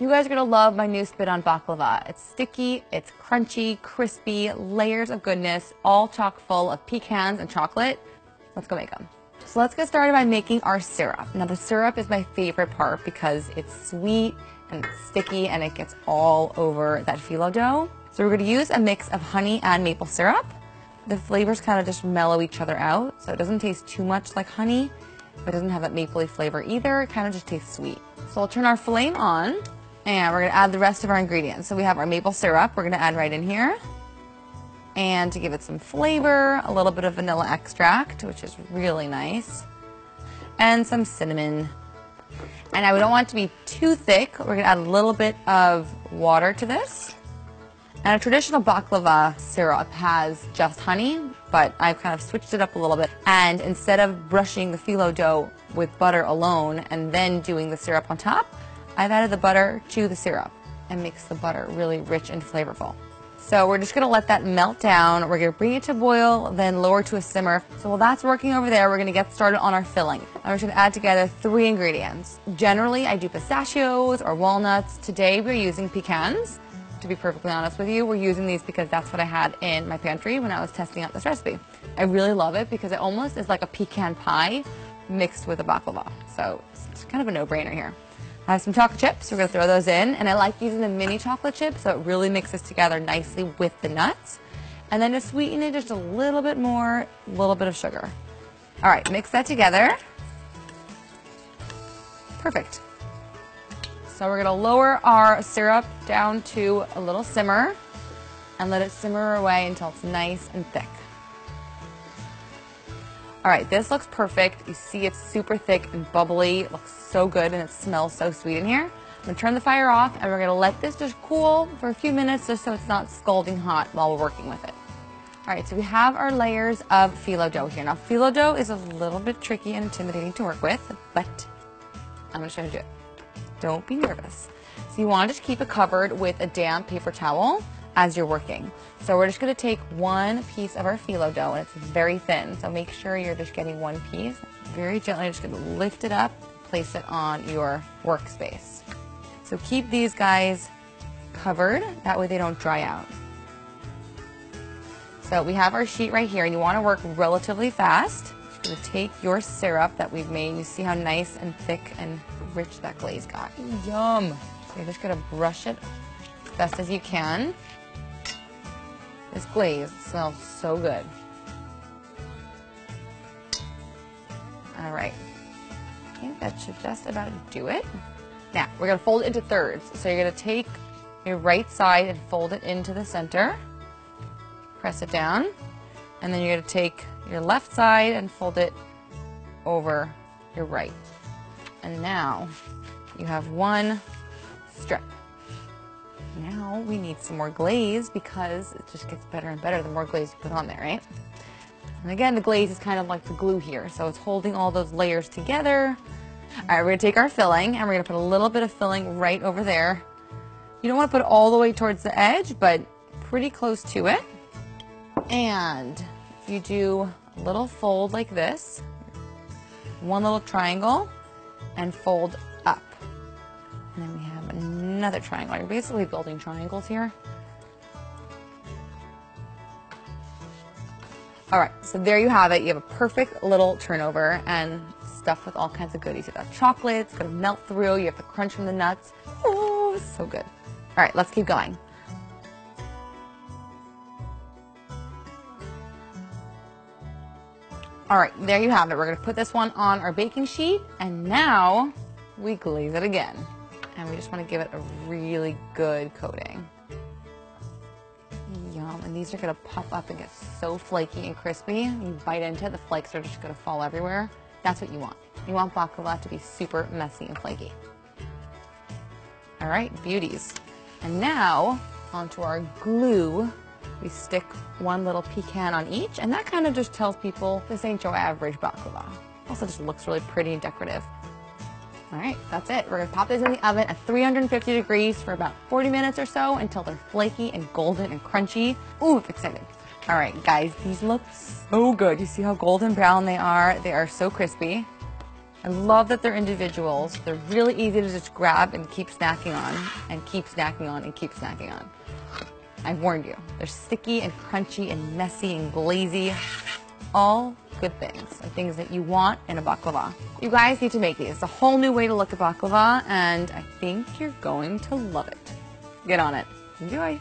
You guys are gonna love my new spin on baklava. It's sticky, it's crunchy, crispy, layers of goodness, all chock full of pecans and chocolate. Let's go make them. So let's get started by making our syrup. Now the syrup is my favorite part because it's sweet and it's sticky and it gets all over that phyllo dough. So we're gonna use a mix of honey and maple syrup. The flavors kind of just mellow each other out, so it doesn't taste too much like honey, but it doesn't have that mapley flavor either. It kind of just tastes sweet. So I'll turn our flame on and we're gonna add the rest of our ingredients. So we have our maple syrup, we're gonna add right in here. And to give it some flavor, a little bit of vanilla extract, which is really nice. And some cinnamon. And I don't want it to be too thick. We're gonna add a little bit of water to this. And a traditional baklava syrup has just honey, but I've kind of switched it up a little bit. And instead of brushing the phyllo dough with butter alone and then doing the syrup on top, I've added the butter to the syrup and makes the butter really rich and flavorful. So we're just gonna let that melt down. We're gonna bring it to boil, then lower to a simmer. So while that's working over there, we're gonna get started on our filling. And we're just gonna add together 3 ingredients. Generally, I do pistachios or walnuts. Today, we're using pecans. To be perfectly honest with you, we're using these because that's what I had in my pantry when I was testing out this recipe. I really love it because it almost is like a pecan pie mixed with a baklava. So it's kind of a no-brainer here. I have some chocolate chips, we're gonna throw those in, and I like using the mini chocolate chips so it really mixes together nicely with the nuts. And then to sweeten it just a little bit more, a little bit of sugar. All right, mix that together. Perfect. So we're gonna lower our syrup down to a little simmer and let it simmer away until it's nice and thick. All right, this looks perfect. You see it's super thick and bubbly. It looks so good and it smells so sweet in here. I'm gonna turn the fire off and we're gonna let this just cool for a few minutes just so it's not scalding hot while we're working with it. All right, so we have our layers of phyllo dough here. Now phyllo dough is a little bit tricky and intimidating to work with, but I'm gonna show you how to do it. Don't be nervous. So you wanna just keep it covered with a damp paper towel as you're working. So we're just gonna take one piece of our phyllo dough, and it's very thin, so make sure you're just getting one piece. Very gently, just gonna lift it up, place it on your workspace. So keep these guys covered, that way they don't dry out. So we have our sheet right here, and you wanna work relatively fast. Just gonna take your syrup that we've made, you see how nice and thick and rich that glaze got. Yum! So you're just gonna brush it as best as you can. This glaze smells so good. All right, I think that should just about do it. Now, we're gonna fold it into thirds. So you're gonna take your right side and fold it into the center. Press it down. And then you're gonna take your left side and fold it over your right. And now you have one strip. Now we need some more glaze because it just gets better and better the more glaze you put on there, right? And again, the glaze is kind of like the glue here, so it's holding all those layers together. All right, we're gonna take our filling and we're gonna put a little bit of filling right over there. You don't wanna put it all the way towards the edge, but pretty close to it. And you do a little fold like this, one little triangle, and fold up. And then we have another triangle. You're basically building triangles here. All right, so there you have it. You have a perfect little turnover and stuffed with all kinds of goodies. You got chocolate, it's gonna melt through. You have the crunch from the nuts. Oh, so good. All right, let's keep going. All right, there you have it. We're gonna put this one on our baking sheet, and now we glaze it again. And we just want to give it a really good coating. Yum, and these are gonna puff up and get so flaky and crispy. You bite into it, the flakes are just gonna fall everywhere. That's what you want. You want baklava to be super messy and flaky. All right, beauties. And now, onto our glue. We stick one little pecan on each, and that kind of just tells people this ain't your average baklava. Also just looks really pretty and decorative. All right, that's it. We're gonna pop these in the oven at 350 degrees for about 40 minutes or so until they're flaky and golden and crunchy. Ooh, I'm excited. All right, guys, these look so good. You see how golden brown they are? They are so crispy. I love that they're individuals. They're really easy to just grab and keep snacking on, and keep snacking on, and keep snacking on. I've warned you. They're sticky and crunchy and messy and glazy. All good things, and things that you want in a baklava. You guys need to make these. It's a whole new way to look at baklava, and I think you're going to love it. Get on it. Enjoy.